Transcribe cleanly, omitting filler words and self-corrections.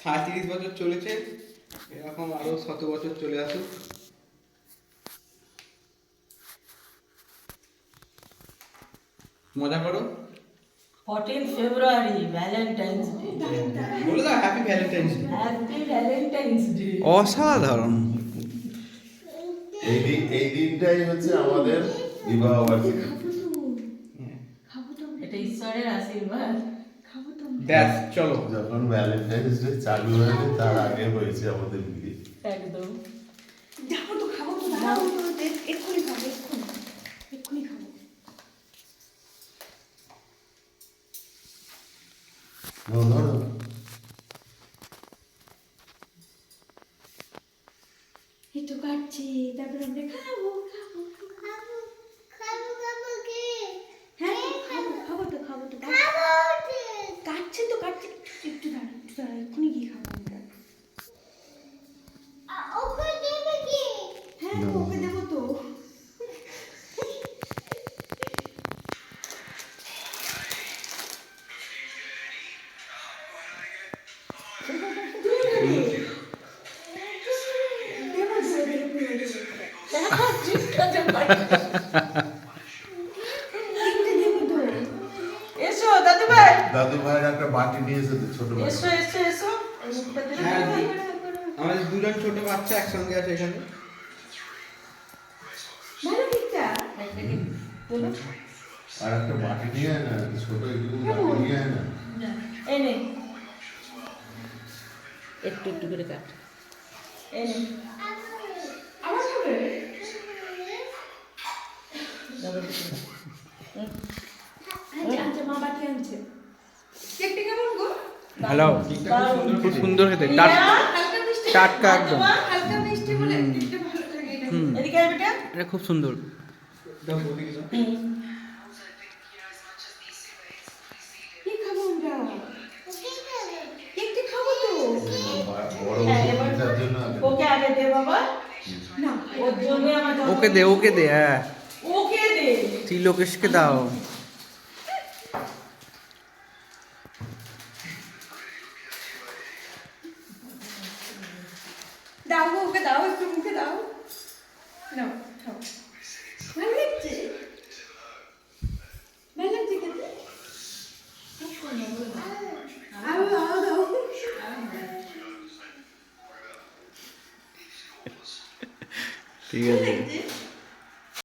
37 বছর চলেছে, এরকম আরো 100 বছর চলে আসুক। মজা করো। 14 ফেব্রুয়ারি ভ্যালেন্টাইন্স ডে। বলে দাও happy Valentine's day. Happy Valentine's day. অসাধারণ। এই দিনটাই হচ্ছে আমাদের বিবাহ বার্ষিকী। এটা ঈশ্বরের আশীর্বাদ। ব্যাস চলো। যখন ভ্যালেন্টাইন্স ডে চালু হয়েছে তার আগে হয়েছে আমাদের বিয়ে। একদম। যাবো তো, খাবো তো, দাঁড়াও তো, এক্ষুনি খাবো, এক্ষুনি খাবো। ধরো এই তো কাটছি, তারপরে আমরা খাবো খাবো খাবো খাবো খাবো কে? হ্যাঁ খাবো তো কাটছে তো কাটছে, একটু দাঁড়া এক্ষুনি কি খাবো আমরা? ওকে দেবে কি? হ্যাঁ ওকে দেবো তো। এসো দাদু ভাই, দাদু ভাইয়ের একটা বাটি নিয়ে এসেছে, ছোট বাটি। এসো এসো এসো। হ্যাঁ, আমাদের দুজন ছোট বাচ্চা একসঙ্গে আছে এখানে। ভালো ঠিকটা আর একটা বাটি নিয়ে আয় না, ছোট একটু বাটি নিয়ে আয় না। এই নে, একটু একটু করে কাট। এই নে, আবার খাবে? আচ্ছা মা বাটি আনছে। কেকটা কেমন গো? হ্যালো, খুব সুন্দর খেতে, হালকা মিষ্টি, টাটকা একদম। হালকা মিষ্টি বলে কেকটা ভালো লাগে এটা। এদিকে আয় বেটা। এটা খুব সুন্দর। কি খাবো আমরা? কেকটা খাবো তো। বড় হ্যাঁ, এবার ওষুধটার জন্য আগে। ওকে আগে দে বাবা। না ওর জন্য আমার ওকে দে, হ্যাঁ ওকে দে। ত্রিলোকেশকে দাও। দাও গো, ওকে দাও, একটু মুখে দাও। নাও খাও। ভালো লাগছে? ভালো লাগছে খেতে? আরো দাও দাও। ঠিক ভালো আছে। লাগছে?